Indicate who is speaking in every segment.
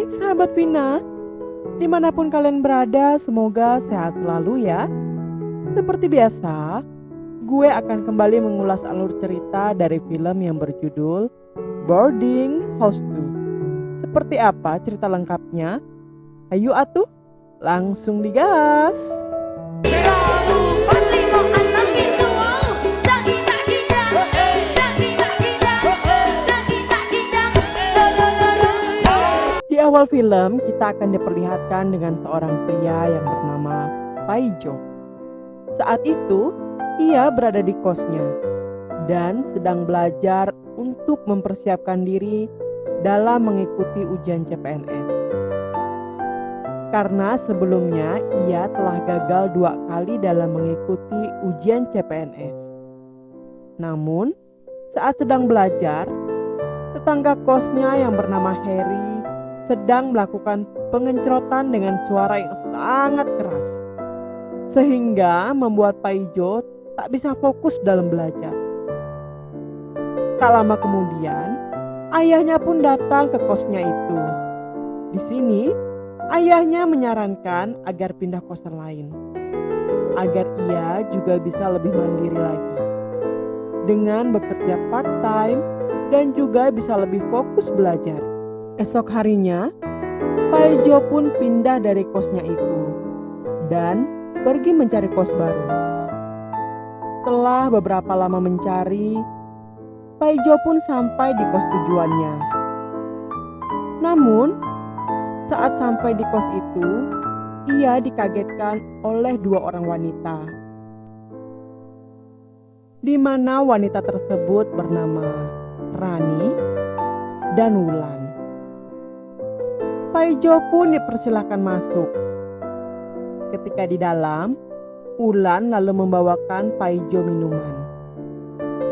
Speaker 1: Hai sahabat Vina, dimanapun kalian berada semoga sehat selalu ya. Seperti biasa, gue akan kembali mengulas alur cerita dari film yang berjudul Boarding House 2. Seperti apa cerita lengkapnya? Ayo atuh, langsung digas. Di awal film, kita akan diperlihatkan dengan seorang pria yang bernama Paijo. Saat itu, ia berada di kosnya dan sedang belajar untuk mempersiapkan diri dalam mengikuti ujian CPNS. Karena sebelumnya ia telah gagal 2 kali dalam mengikuti ujian CPNS. Namun, saat sedang belajar, tetangga kosnya yang bernama Harry sedang melakukan pengencrotan dengan suara yang sangat keras, sehingga membuat Paijo tak bisa fokus dalam belajar. Tak lama kemudian, ayahnya pun datang ke kosnya itu. Di sini, ayahnya menyarankan agar pindah kosan lain, agar ia juga bisa lebih mandiri lagi, dengan bekerja part-time dan juga bisa lebih fokus belajar. Esok harinya, Paijo pun pindah dari kosnya itu dan pergi mencari kos baru. Setelah beberapa lama mencari, Paijo pun sampai di kos tujuannya. Namun, saat sampai di kos itu, ia dikagetkan oleh 2 orang wanita, di mana wanita tersebut bernama Rani dan Wulan. Paijo pun dipersilakan masuk. Ketika di dalam, Wulan lalu membawakan Paijo minuman.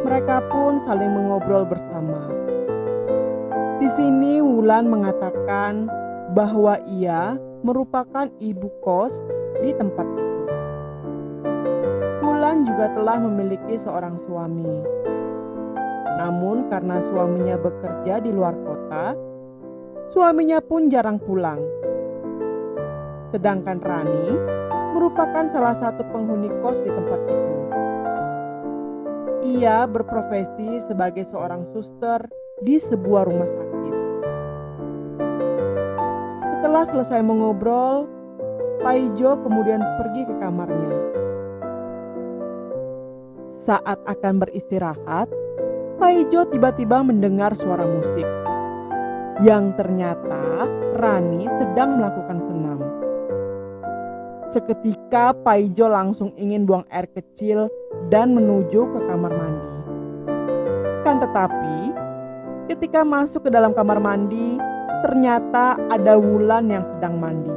Speaker 1: Mereka pun saling mengobrol bersama. Di sini Wulan mengatakan bahwa ia merupakan ibu kos di tempat itu. Wulan juga telah memiliki seorang suami. Namun karena suaminya bekerja di luar kota, suaminya pun jarang pulang. Sedangkan Rani merupakan salah satu penghuni kos di tempat itu. Ia berprofesi sebagai seorang suster di sebuah rumah sakit. Setelah selesai mengobrol, Paijo kemudian pergi ke kamarnya. Saat akan beristirahat, Paijo tiba-tiba mendengar suara musik, yang ternyata Rani sedang melakukan senam. Seketika Paijo langsung ingin buang air kecil dan menuju ke kamar mandi. Kan tetapi, ketika masuk ke dalam kamar mandi, ternyata ada Wulan yang sedang mandi.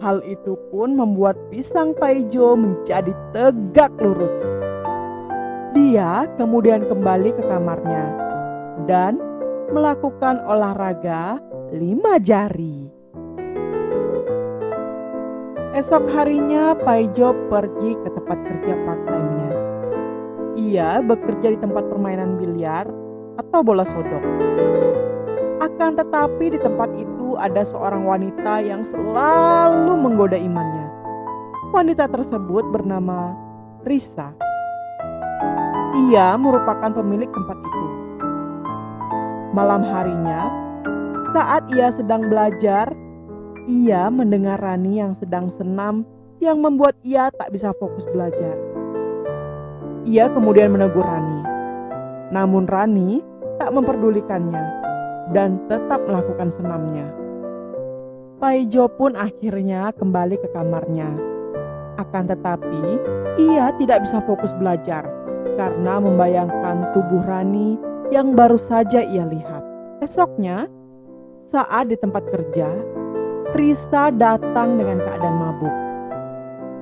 Speaker 1: Hal itu pun membuat pisang Paijo menjadi tegak lurus. Dia kemudian kembali ke kamarnya dan melakukan olahraga 5 jari. Esok harinya Paijo pergi ke tempat kerja part-time-nya. Ia bekerja di tempat permainan biliar atau bola sodok. Akan tetapi di tempat itu ada seorang wanita yang selalu menggoda imannya. Wanita tersebut bernama Risa. Ia merupakan pemilik tempat itu. Malam harinya, saat ia sedang belajar, ia mendengar Rani yang sedang senam yang membuat ia tak bisa fokus belajar. Ia kemudian menegur Rani. Namun Rani tak memperdulikannya dan tetap melakukan senamnya. Paijo pun akhirnya kembali ke kamarnya. Akan tetapi, ia tidak bisa fokus belajar karena membayangkan tubuh Rani yang baru saja ia lihat. Esoknya, saat di tempat kerja, Risa datang dengan keadaan mabuk.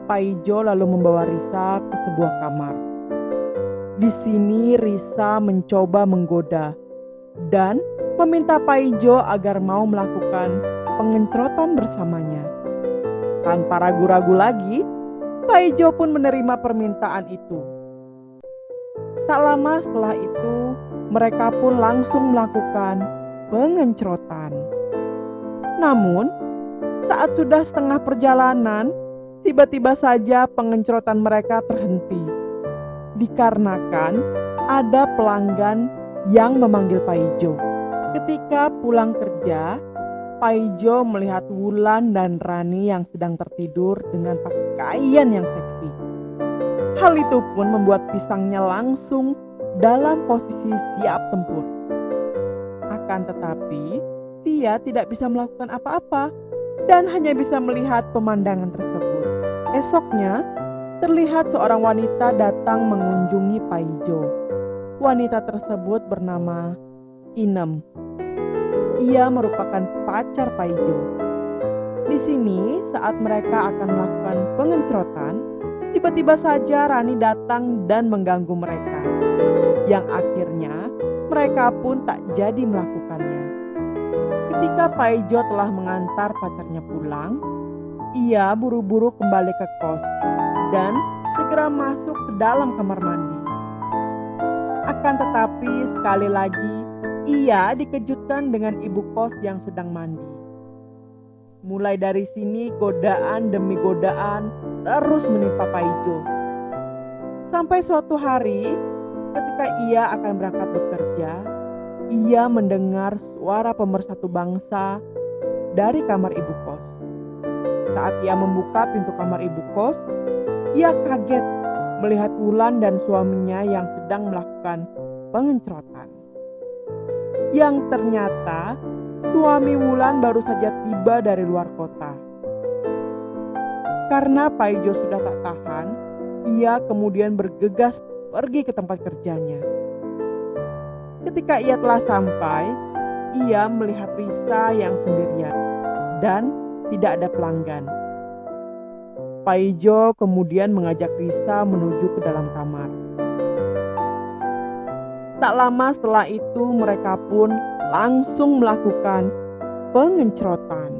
Speaker 1: Paijo lalu membawa Risa ke sebuah kamar. Di sini Risa mencoba menggoda dan meminta Paijo agar mau melakukan pengencrotan bersamanya. Tanpa ragu-ragu lagi, Paijo pun menerima permintaan itu. Tak lama setelah itu, mereka pun langsung melakukan pengencrotan. Namun, saat sudah setengah perjalanan, tiba-tiba saja pengencrotan mereka terhenti. Dikarenakan ada pelanggan yang memanggil Paijo. Ketika pulang kerja, Paijo melihat Wulan dan Rani yang sedang tertidur dengan pakaian yang seksi. Hal itu pun membuat pisangnya langsung dalam posisi siap tempur. Akan tetapi, dia tidak bisa melakukan apa-apa dan hanya bisa melihat pemandangan tersebut. Esoknya, terlihat seorang wanita datang mengunjungi Paijo. Wanita tersebut bernama Inem. Ia merupakan pacar Paijo. Di sini, saat mereka akan melakukan pengencrotan, tiba-tiba saja Rani datang dan mengganggu mereka, yang akhirnya mereka pun tak jadi melakukannya. Ketika Paijo telah mengantar pacarnya pulang, ia buru-buru kembali ke kos dan segera masuk ke dalam kamar mandi. Akan tetapi sekali lagi ia dikejutkan dengan ibu kos yang sedang mandi. Mulai dari sini godaan demi godaan terus menimpa Paijo. Sampai suatu hari ketika ia akan berangkat bekerja, ia mendengar suara pemersatu bangsa dari kamar ibu kos. Saat ia membuka pintu kamar ibu kos, ia kaget melihat Wulan dan suaminya yang sedang melakukan pengencrotan. Yang ternyata suami Wulan baru saja tiba dari luar kota. Karena Paijo sudah tak tahan, ia kemudian bergegas pergi ke tempat kerjanya. Ketika ia telah sampai, ia melihat Risa yang sendirian dan tidak ada pelanggan. Paijo kemudian mengajak Risa menuju ke dalam kamar. Tak lama setelah itu mereka pun langsung melakukan pengencrotan.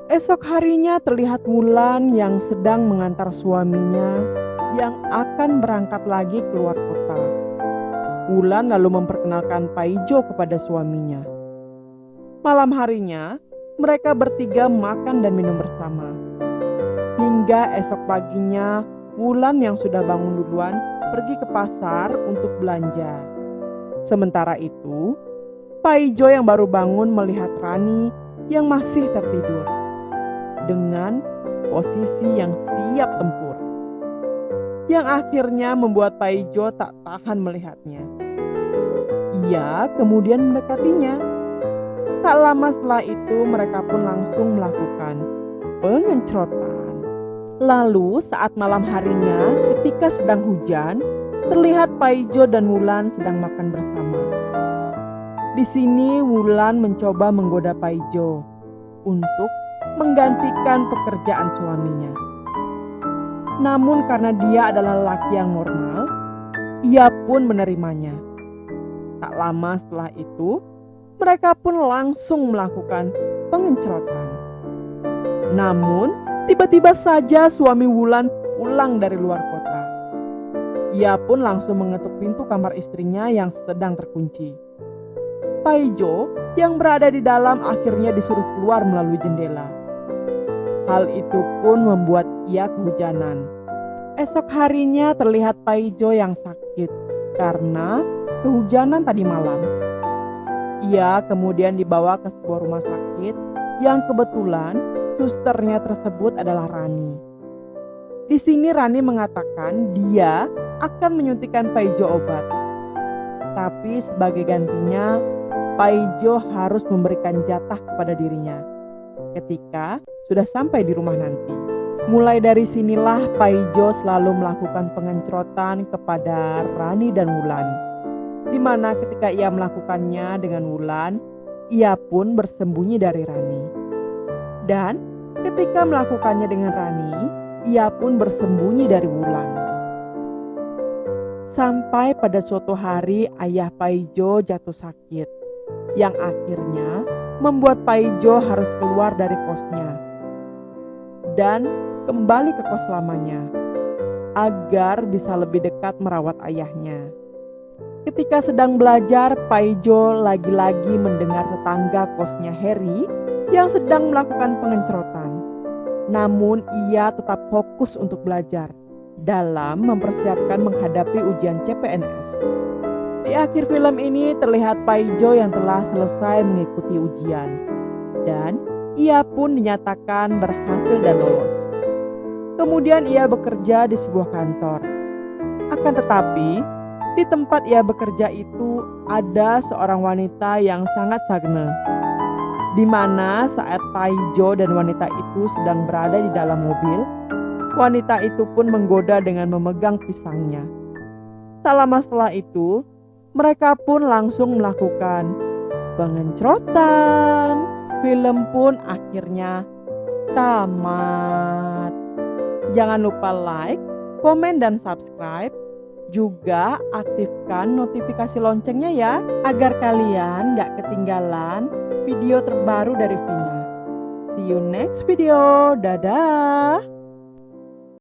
Speaker 1: Esok harinya terlihat Wulan yang sedang mengantar suaminya yang akan berangkat lagi keluar kota. Wulan lalu memperkenalkan Paijo kepada suaminya. Malam harinya mereka bertiga makan dan minum bersama. Hingga esok paginya Wulan yang sudah bangun duluan pergi ke pasar untuk belanja. Sementara itu, Paijo yang baru bangun melihat Rani yang masih tertidur dengan posisi yang siap tempur, yang akhirnya membuat Paijo tak tahan melihatnya. Ia kemudian mendekatinya. Tak lama setelah itu mereka pun langsung melakukan pengencrotan. Lalu saat malam harinya ketika sedang hujan, terlihat Paijo dan Wulan sedang makan bersama. Di sini Wulan mencoba menggoda Paijo untuk menggantikan pekerjaan suaminya. Namun karena dia adalah lelaki yang normal, ia pun menerimanya. Tak lama setelah itu, mereka pun langsung melakukan pengencrotan. Namun, tiba-tiba saja suami Wulan pulang dari luar kota. Ia pun langsung mengetuk pintu kamar istrinya yang sedang terkunci. Paijo yang berada di dalam akhirnya disuruh keluar melalui jendela. Hal itu pun membuat ia kehujanan. Esok harinya terlihat Paijo yang sakit karena kehujanan tadi malam. Ia kemudian dibawa ke sebuah rumah sakit yang kebetulan susternya tersebut adalah Rani. Di sini Rani mengatakan dia akan menyuntikkan Paijo obat. Tapi sebagai gantinya, Paijo harus memberikan jatah kepada dirinya ketika sudah sampai di rumah nanti. Mulai dari sinilah Paijo selalu melakukan pengencrotan kepada Rani dan Wulan, di mana ketika ia melakukannya dengan Wulan, ia pun bersembunyi dari Rani. Dan ketika melakukannya dengan Rani, ia pun bersembunyi dari Wulan. Sampai pada suatu hari ayah Paijo jatuh sakit, yang akhirnya membuat Paijo harus keluar dari kosnya dan kembali ke kos lamanya agar bisa lebih dekat merawat ayahnya. Ketika sedang belajar, Paijo lagi-lagi mendengar tetangga kosnya Harry yang sedang melakukan pengencrotan. Namun ia tetap fokus untuk belajar dalam mempersiapkan menghadapi ujian CPNS. Di akhir film ini terlihat Paijo yang telah selesai mengikuti ujian dan ia pun dinyatakan berhasil dan lolos. Kemudian ia bekerja di sebuah kantor. Akan tetapi, di tempat ia bekerja itu ada seorang wanita yang sangat sange, di mana saat Paijo dan wanita itu sedang berada di dalam mobil, wanita itu pun menggoda dengan memegang pisangnya. Tak lama setelah itu, mereka pun langsung melakukan pengencrotan. Film pun akhirnya tamat. Jangan lupa like, komen, dan subscribe. Juga aktifkan notifikasi loncengnya ya, agar kalian gak ketinggalan video terbaru dari Vina. See you next video. Dadah.